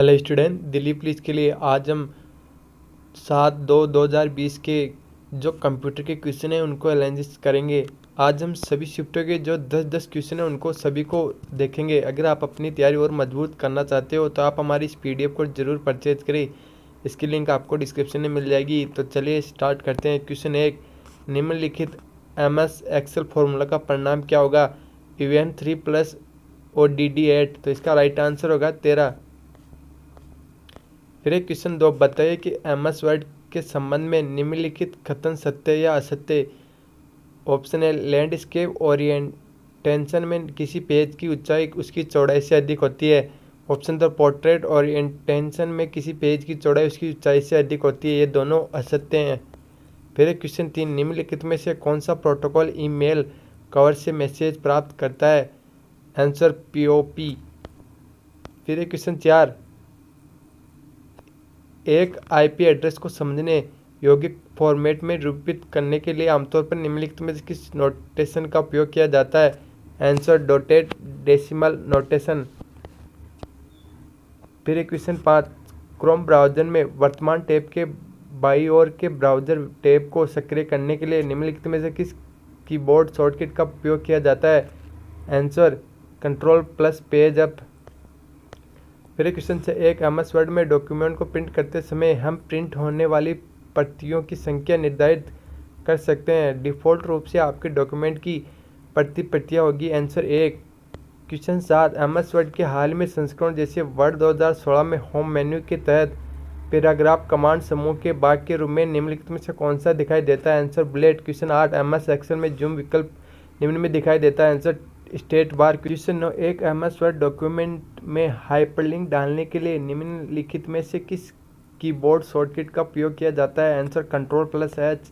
Hello student, Delhi police के लिए आज हम 7/2/2020 के जो कंप्यूटर के क्वेश्चन हैं उनको एनालिसिस करेंगे। आज हम सभी शिफ्टों के जो 10-10 क्वेश्चन हैं उनको सभी को देखेंगे। अगर आप अपनी तैयारी और मजबूत करना चाहते हो तो आप हमारी इस पीडीएफ को ज़रूर परचेज करें। इसकी लिंक आपको डिस्क्रिप्शन में मिल जाएगी। तो चलिए स्टार्ट करते हैं। क्वेश्चन 1, निम्नलिखित MS एक्सेल फॉर्मूला का परिणाम क्या होगा? EVN 3 + ODD 8। तो इसका राइट आंसर होगा 13। फिर एक क्वेश्चन 2, बताइए कि MS वर्ड के संबंध में निम्नलिखित कथन सत्य या असत्य? ऑप्शन ए, लैंडस्केप ओरिएंटेशन में किसी पेज की ऊंचाई उसकी चौड़ाई से अधिक होती है। ऑप्शन 2, पोर्ट्रेट ओरिएंटेशन में किसी पेज की चौड़ाई उसकी ऊंचाई से अधिक होती है। ये दोनों असत्य हैं। फिर एक क्वेश्चन 3, निम्नलिखित में से कौन सा प्रोटोकॉल ईमेल कवर से मैसेज प्राप्त करता है? Answer POP। फिर एक क्वेश्चन 4, एक IP एड्रेस को समझने योग्य फॉर्मेट में रूपित करने के लिए आमतौर पर निम्नलिखित में से किस नोटेशन का उपयोग किया जाता है? Answer dotted decimal notation. फिर क्वेश्चन 5, क्रोम ब्राउज़र में वर्तमान टैब के बाईं ओर के ब्राउज़र टैब को सक्रिय करने के लिए निम्नलिखित में से किस कीबोर्ड शॉर्टकट का उपयोग किया जाता है? Answer control page up. फिर क्वेश्चन से, एक MS वर्ड में डॉक्यूमेंट को प्रिंट करते समय हम प्रिंट होने वाली प्रतियों की संख्या निर्धारित कर सकते हैं। डिफ़ॉल्ट रूप से आपके डॉक्यूमेंट की प्रतियां होगी। आंसर 1। क्वेश्चन 7, MS वर्ड के हाल में संस्करण जैसे वर्ड 2016 में होम मेन्यू के तहत पैराग्राफ कमांड समूह के भाग के रूप में निम्नलिखित में से कौन सा दिखाई देता है? Answer bullet. Question 8, MS Excel में जूम विकल्प निम्न में दिखाई देता है। Answer state bar. क्वेश्चन 9, एक MS वर्ड डॉक्यूमेंट में हाइपरलिंक डालने के लिए निम्नलिखित में से किस कीबोर्ड शॉर्टकट का उपयोग किया जाता है? Answer Ctrl+H।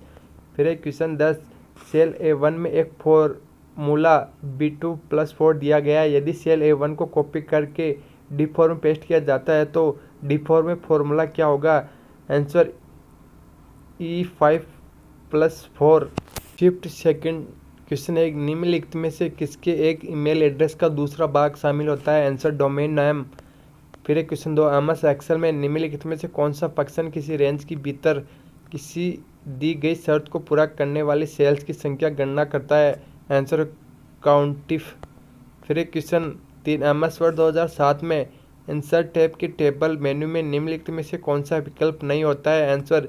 फिर क्वेश्चन 10, सेल A1 में एक फॉर्मूला B2+4 दिया गया है। यदि सेल A1 को कॉपी करके D4 में पेस्ट किया जाता है तो D4 में फॉर्मूला क्या होगा? Answer E5+4। Shift second. Question 1, निम्नलिखित में से किसके एक ईमेल एड्रेस का दूसरा भाग शामिल होता है? Answer domain name. फिर क्वेश्चन 2, MS एक्सेल में निम्नलिखित में से कौन सा फंक्शन किसी रेंज के भीतर किसी दी गई शर्त को पूरा करने वाली सेल्स की संख्या गणना करता है? आंसर काउंटिफ। फिर क्वेश्चन 3, MS वर्ड 2007 में इंसर्ट टैब के टेबल मेन्यू में निम्नलिखित में से कौन सा विकल्प नहीं होता है? Answer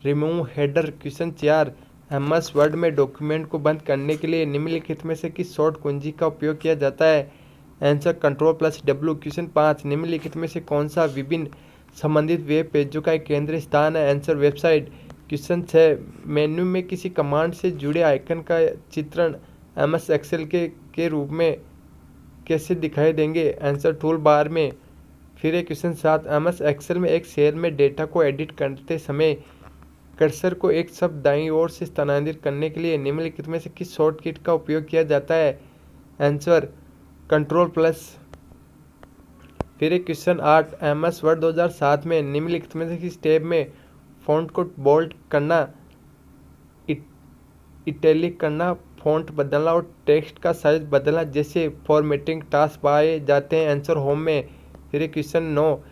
remove header. Question 4, MS Word में डॉक्यूमेंट को बंद करने के लिए निम्नलिखित में से किस शॉर्ट कुंजी का उपयोग किया जाता है? Answer Ctrl+W। क्वेश्चन 5, निम्नलिखित में से कौन सा विभिन्न संबंधित वेब पेजों का एक केंद्रीय स्थान है? Answer website. क्वेश्चन 6, मेन्यू में किसी कमांड से जुड़े आइकन का चित्रण MS एक्सेल के रूप में कैसे दिखाई देंगे? आंसर टूल बार में। फिर क्वेश्चन 7, MS एक्सेल में एक सेल में डेटा को एडिट करते समय कर्सर को एक शब्द दाईं ओर से स्थानांतरित करने के लिए निम्नलिखित में से किस शॉर्टकट का उपयोग किया जाता है? Answer Ctrl+। फिर क्वेश्चन 8, MS वर्ड 2007 में निम्नलिखित में से किस टैब में फ़ॉन्ट को बोल्ड करना, इटैलिक करना, फ़ॉन्ट बदलना और टेक्स्ट का साइज बदलना जैसे फॉर्मेटिंग टास्क पाए जाते हैं? आंसर होम में। फिर क्वेश्चन 9,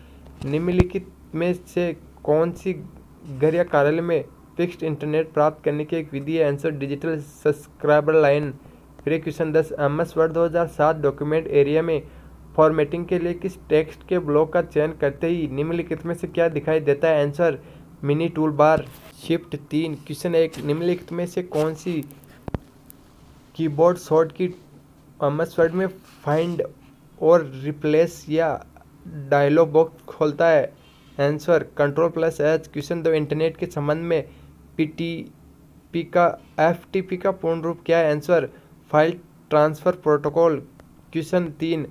निम्नलिखित में से कौन सी घर या कार्यालय में फिक्स्ड इंटरनेट प्राप्त करने की एक विधि है? Answer digital subscriber line. फिर question 10, MS Word 2007 document area में फॉर्मेटिंग के लिए किस टेक्स्ट के ब्लॉक का चयन करते ही निम्नलिखित में से क्या दिखाई देता है? Answer mini tool bar. Shift 3। Question 1, निम्नलिखित में से कौन सी कीबोर्ड शॉर्टकट MS वर्ड में फाइंड और रिप्लेस या डायलॉग बॉक्स खोलता है? Answer Ctrl+H। क्वेश्चन 2, इंटरनेट के संबंध में FTP का पूर्ण रूप क्या है? Answer file transfer protocol. Question 3,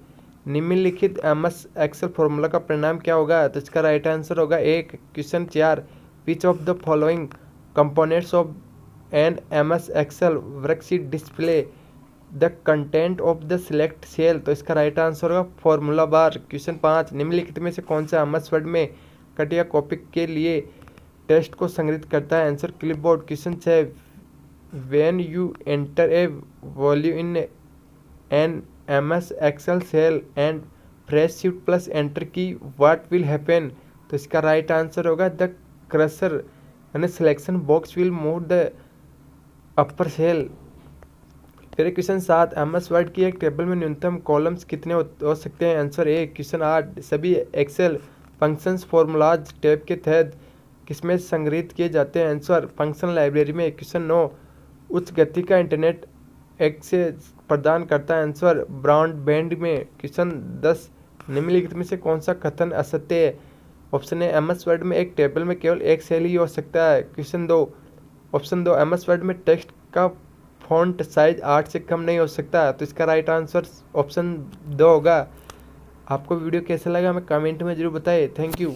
निम्नलिखित MS एक्सेल फॉर्मूला का परिणाम क्या होगा? तो इसका राइट आंसर होगा 1। Question 4, which of the following components of an MS Excel worksheet display the content of the select cell? तो इसका राइट आंसर होगा फॉर्मूला बार। क्वेश्चन 5, निम्नलिखित में से कौन सा MS वर्ड में कट या कॉपी के लिए टेक्स्ट को संग्रहित करता है? Answer clipboard. Question 6, when you enter a value in an MS Excel cell and fresh shift plus enter की व्हाट विल हैपन, तो इसका राइट आंसर होगा द क्रसर यानी selection box will move the upper cell. फिर question 7, MS Word की एक table में न्यूनतम कॉलम्स कितने हो सकते हैं? Answer A. क्वेश्चन 8, सभी एक्सेल फंक्शंस फॉर्मूलाज टैब के तहत किसमें संग्रहित किए जाते हैं? आंसर फंक्शन लाइब्रेरी में। क्वेश्चन 9, उच्च गति का इंटरनेट एक्सेस प्रदान करता है? आंसर ब्रॉडबैंड में। क्वेश्चन 10, निम्नलिखित में से कौन सा कथन असत्य है? ऑप्शन ए, एमएस वर्ड में एक टेबल में केवल एक सेल ही हो सकता है। ऑप्शन 2, एमएस वर्ड में टेक्स्ट का फॉन्ट साइज 8 से कम नहीं हो सकता। तो इसका राइट आंसर ऑप्शन 2 होगा। आपको वीडियो कैसा लगा हमें कमेंट में जरूर बताएं। Thank you.